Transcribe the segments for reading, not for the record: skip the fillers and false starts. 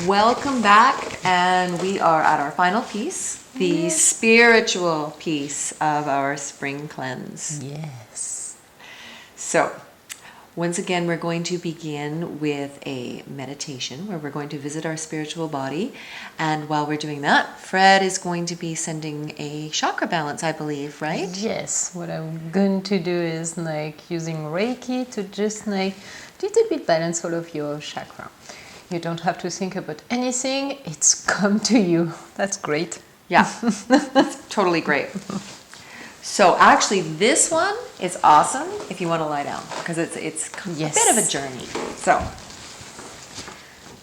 Welcome back, and we are at our final piece, the spiritual piece of our spring cleanse. Yes. So, once again, we're going to begin with a meditation where we're going to visit our spiritual body. And while we're doing that, Fred is going to be sending a chakra balance, I believe, right? Yes. What I'm going to do is using Reiki to just little bit balance all of your chakra. You don't have to think about anything. It's come to you. That's great. Yeah, that's totally great. So actually, this one is awesome if you want to lie down, because it's Yes. a bit of a journey. So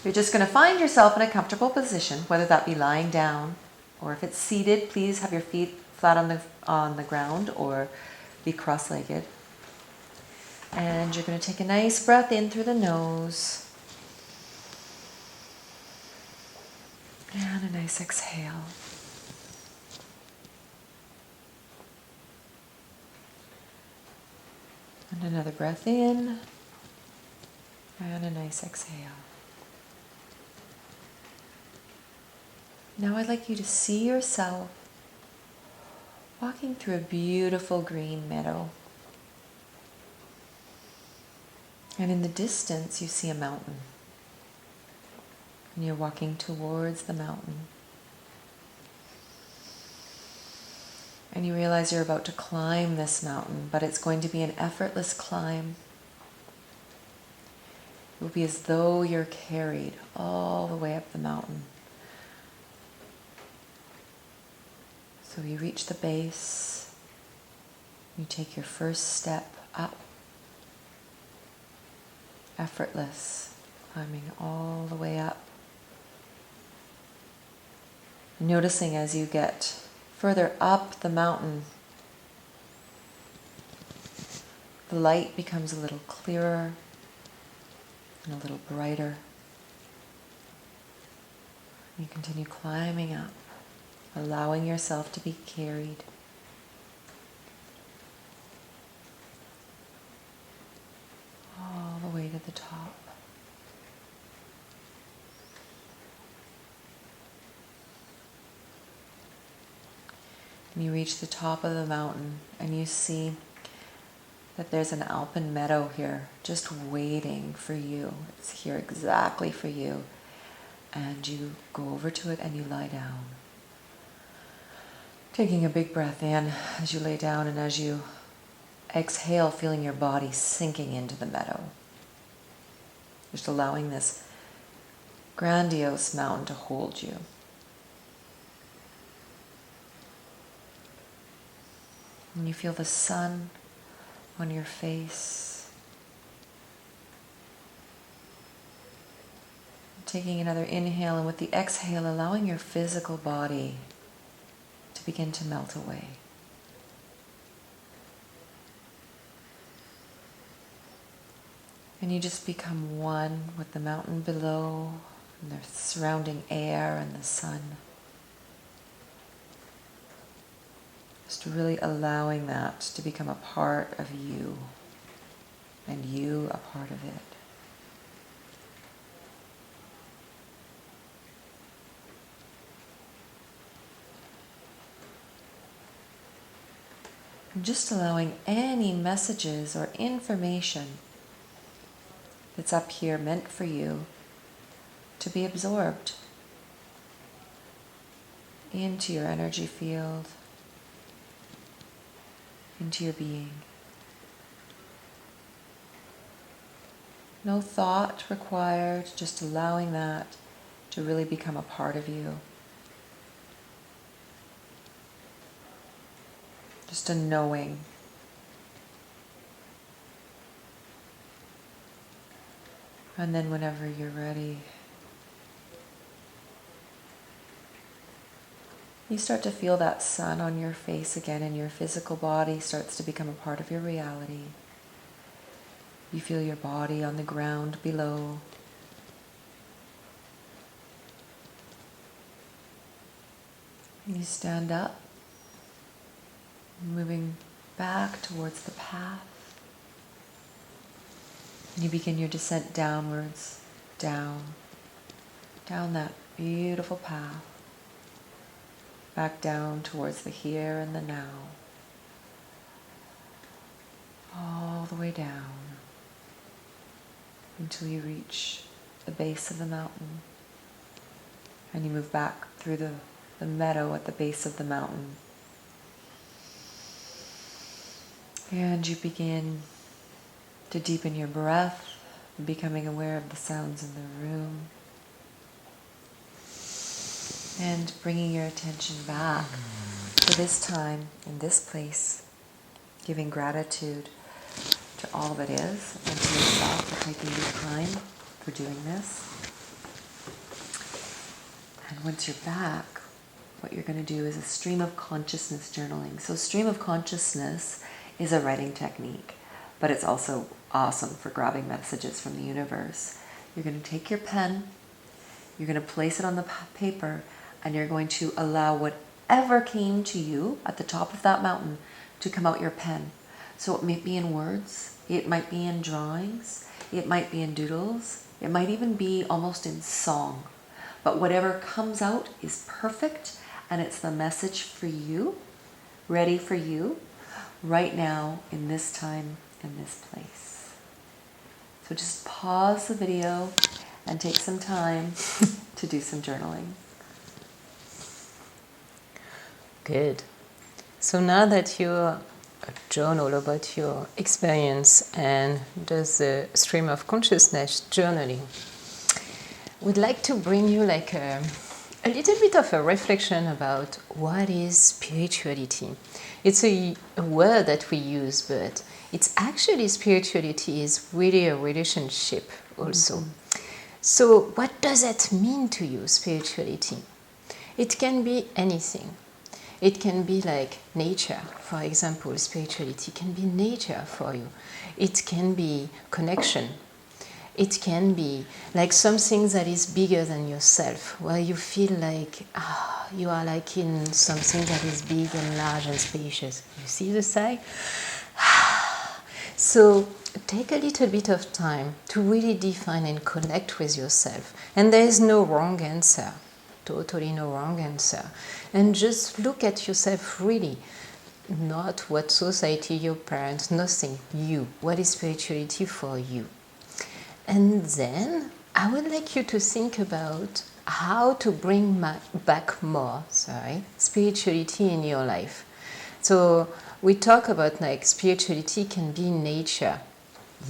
you're just going to find yourself in a comfortable position, whether that be lying down, or if it's seated, please have your feet flat on the ground or be cross-legged. And you're going to take a nice breath in through the nose. And a nice exhale. And another breath in. And a nice exhale. Now I'd like you to see yourself walking through a beautiful green meadow. And in the distance you see a mountain. And you're walking towards the mountain. And you realize you're about to climb this mountain, but it's going to be an effortless climb. It will be as though you're carried all the way up the mountain. So you reach the base, you take your first step up, effortless, climbing all the way up. Noticing as you get further up the mountain, the light becomes a little clearer and a little brighter. You continue climbing up, allowing yourself to be carried. All the way to the top. And you reach the top of the mountain and you see that there's an alpine meadow here just waiting for you. It's here exactly for you. And you go over to it and you lie down. Taking a big breath in as you lay down, and as you exhale, feeling your body sinking into the meadow. Just allowing this grandiose mountain to hold you. And you feel the sun on your face. Taking another inhale, and with the exhale, allowing your physical body to begin to melt away. And you just become one with the mountain below, and the surrounding air and the sun. Just really allowing that to become a part of you, and you a part of it. And just allowing any messages or information that's up here meant for you to be absorbed into your energy field, into your being. No thought required, just allowing that to really become a part of you. Just a knowing. And then whenever you're ready, you start to feel that sun on your face again, and your physical body starts to become a part of your reality. You feel your body on the ground below. And you stand up, moving back towards the path. And you begin your descent downwards, down, down that beautiful path, back down towards the here and the now, all the way down until you reach the base of the mountain, and you move back through the meadow at the base of the mountain, and you begin to deepen your breath, becoming aware of the sounds in the room, and bringing your attention back to this time in this place, giving gratitude to all that is and to yourself for taking the time for doing this. And once you're back, what you're going to do is a stream of consciousness journaling. So stream of consciousness is a writing technique, but it's also awesome for grabbing messages from the universe. You're going to take your pen, you're going to place it on the paper, and you're going to allow whatever came to you at the top of that mountain to come out your pen. So it might be in words, it might be in drawings, it might be in doodles, it might even be almost in song. But whatever comes out is perfect, and it's the message for you, ready for you, right now, in this time, in this place. So just pause the video and take some time to do some journaling. Good. So now that you journal about your experience and does the stream of consciousness journaling, we'd like to bring you like a little bit of a reflection about what is spirituality. It's a word that we use, but it's actually spirituality is really a relationship also. Mm-hmm. So what does it mean to you, spirituality? It can be anything. It can be like nature, for example. Spirituality can be nature for you. It can be connection. It can be like something that is bigger than yourself, where you feel like you are like in something that is big and large and spacious. You see the sigh? So take a little bit of time to really define and connect with yourself. And there is no wrong answer. Totally no wrong answer. And just look at yourself really. Not what society, your parents, nothing. You. What is spirituality for you? And then I would like you to think about how to bring back more spirituality in your life. So we talk about like spirituality can be nature.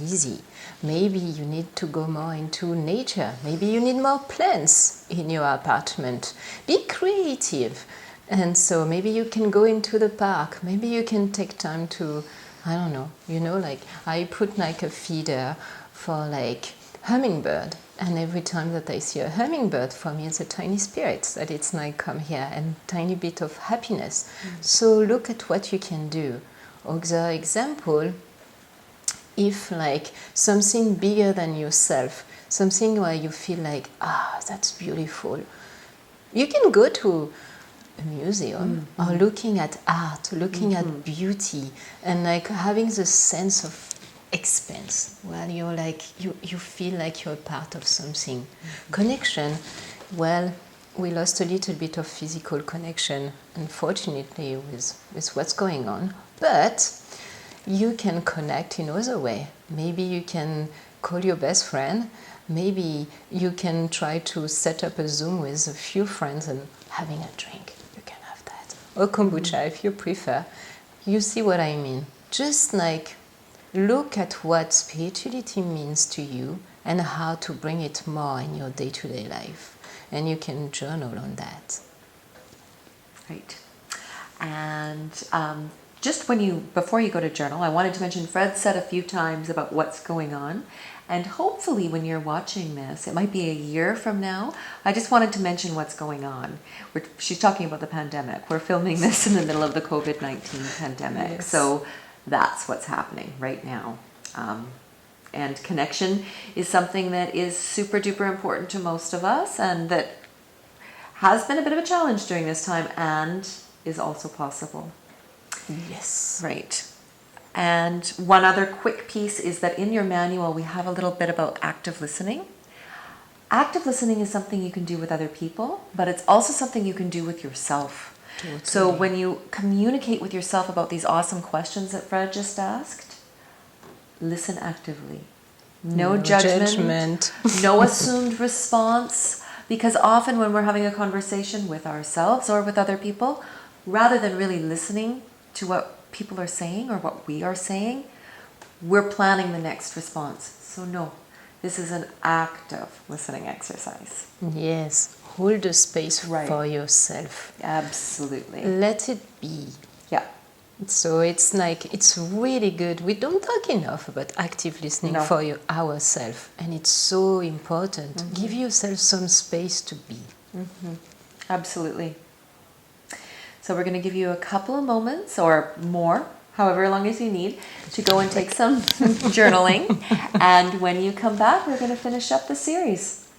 Easy. Maybe you need to go more into nature. Maybe you need more plants in your apartment. Be creative. And so maybe you can go into the park. Maybe you can take time to, I don't know, like I put like a feeder for like hummingbird. And every time that I see a hummingbird, for me it's a tiny spirit that it's like come here and tiny bit of happiness. Mm-hmm. So look at what you can do. Other example, if like something bigger than yourself, something where you feel like, that's beautiful, you can go to a museum or looking at art, looking at beauty, and like having the sense of expanse where you're like, you feel like you're a part of something. Connection, well, we lost a little bit of physical connection, unfortunately, with what's going on, but you can connect in other way. Maybe you can call your best friend. Maybe you can try to set up a Zoom with a few friends and having a drink. You can have that. Or kombucha if you prefer. You see what I mean? Just like look at what spirituality means to you and how to bring it more in your day-to-day life. And you can journal on that. Right. And just before you go to journal, I wanted to mention Fred said a few times about what's going on. And hopefully when you're watching this, it might be a year from now, I just wanted to mention what's going on. She's talking about the pandemic. We're filming this in the middle of the COVID-19 pandemic. Yes. So that's what's happening right now. And connection is something that is super duper important to most of us and that has been a bit of a challenge during this time and is also possible. Yes. Right. And one other quick piece is that in your manual, we have a little bit about active listening. active listening is something you can do with other people, but it's also something you can do with yourself. Totally. So when you communicate with yourself about these awesome questions that Fred just asked, listen actively. No judgment. No assumed response. Because often when we're having a conversation with ourselves or with other people, rather than really listening to what people are saying or what we are saying, we're planning the next response. So no, this is an active listening exercise. Yes, hold the space Right. for yourself. Absolutely. Let it be. Yeah. So it's like, it's really good. We don't talk enough about active listening No. for ourselves. And it's so important. Mm-hmm. Give yourself some space to be. Mm-hmm. Absolutely. So we're going to give you a couple of moments or more, however long as you need, to go and take some journaling. And when you come back, we're going to finish up the series.